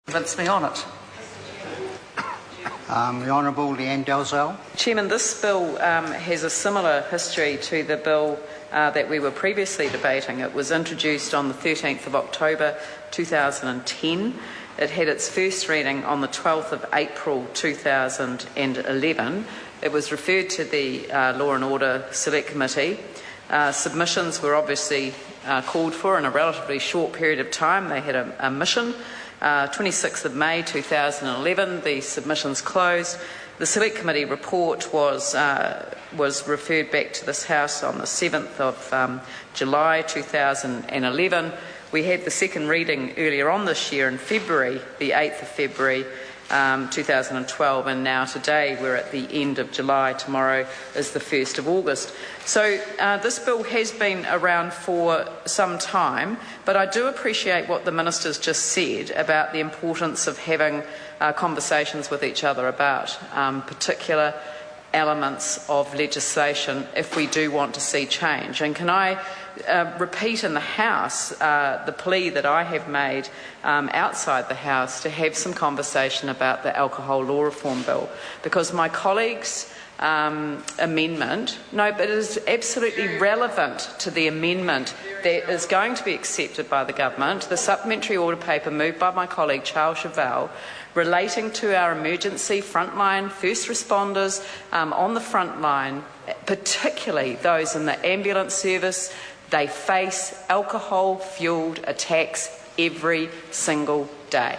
Convince me on it. The Honourable Leanne Dalzell. Chairman, this bill has a similar history to the bill that we were previously debating. It was introduced on the 13th of October 2010. It had its first reading on the 12th of April 2011. It was referred to the Law and Order Select Committee. Submissions were obviously called for in a relatively short period of time. They had a mission. 26th of May 2011, the submissions closed. The Select Committee report was referred back to this House on the 7th of July 2011. We had the second reading earlier on this year in February, the 8th of February 2012, and now today we're at the end of July. Tomorrow is the 1st of August. So this bill has been around for some time, but I do appreciate what the Minister's just said about the importance of having conversations with each other about particular elements of legislation if we do want to see change. And can I repeat in the House the plea that I have made outside the House to have some conversation about the Alcohol Law Reform Bill, because my colleagues' amendment, but it is absolutely relevant to the amendment that is going to be accepted by the government, the supplementary order paper moved by my colleague Charles Chauvel, relating to our emergency frontline first responders on the front line, particularly those in the ambulance service. They face alcohol-fuelled attacks every single day.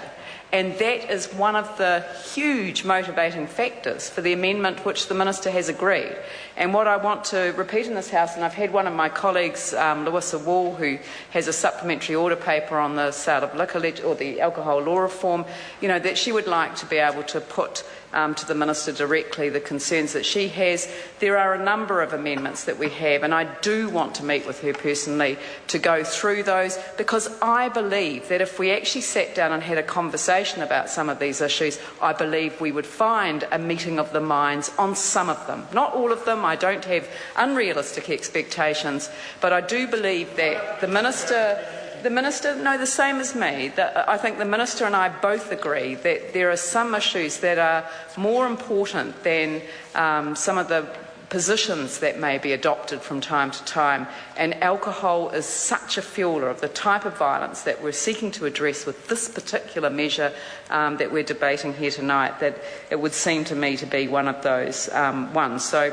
And that is one of the huge motivating factors for the amendment which the Minister has agreed. And what I want to repeat in this House, and I've had one of my colleagues, Louisa Wall, who has a supplementary order paper on the sale of liquor or the alcohol law reform, that she would like to be able to put to the Minister directly the concerns that she has. There are a number of amendments that we have, and I do want to meet with her personally to go through those, because I believe that if we actually sat down and had a conversation about some of these issues, I believe we would find a meeting of the minds on some of them. Not all of them. I don't have unrealistic expectations, but I do believe that the Minister, the same as me, that I think the Minister and I both agree that there are some issues that are more important than some of the positions that may be adopted from time to time, and alcohol is such a fueler of the type of violence that we're seeking to address with this particular measure that we're debating here tonight, that it would seem to me to be one of those ones. So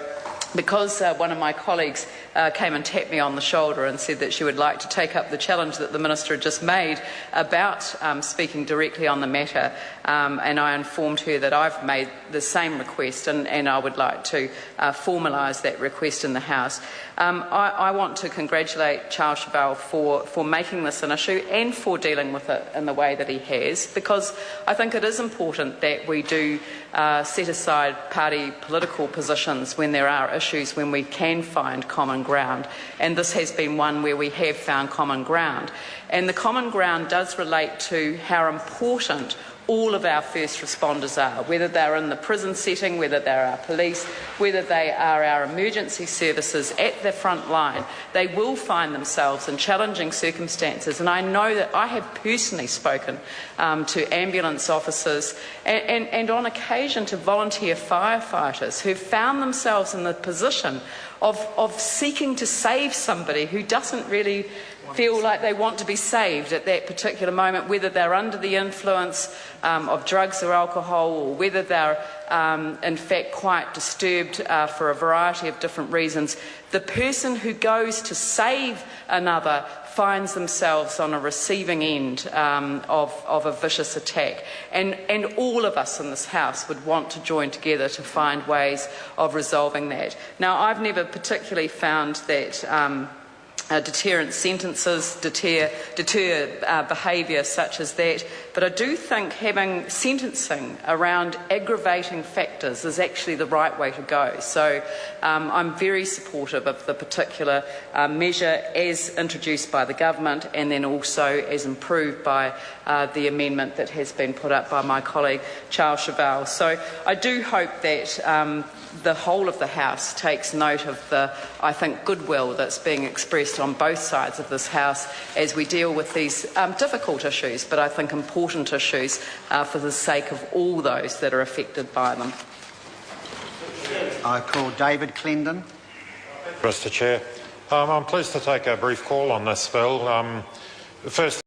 because one of my colleagues came and tapped me on the shoulder and said that she would like to take up the challenge that the Minister had just made about speaking directly on the matter, and I informed her that I've made the same request, and I would like to formalise that request in the House. I want to congratulate Charles Chauvel for making this an issue and for dealing with it in the way that he has, because I think it is important that we do set aside party political positions when there are issues, when we can find common ground, and this has been one where we have found common ground. And the common ground does relate to how important all of our first responders are, whether they're in the prison setting, whether they're our police, whether they are our emergency services at the front line. They will find themselves in challenging circumstances, and I know that I have personally spoken to ambulance officers and on occasion to volunteer firefighters who've found themselves in the position of seeking to save somebody who doesn't really feel like they want to be saved at that particular moment, whether they're under the influence of drugs or alcohol, or whether they're in fact quite disturbed for a variety of different reasons. The person who goes to save another finds themselves on a receiving end of a vicious attack. And all of us in this House would want to join together to find ways of resolving that. Now, I've never particularly found that deterrent sentences deter behaviour such as that, but I do think having sentencing around aggravating factors is actually the right way to go. So I'm very supportive of the particular measure as introduced by the government, and then also as improved by the amendment that has been put up by my colleague Charles Chauvel. So I do hope that the whole of the House takes note of the, I think, goodwill that's being expressed interest on both sides of this House as we deal with these difficult issues, but I think important issues for the sake of all those that are affected by them. I call David Clendon. Mr. Chair, I'm pleased to take a brief call on this bill. First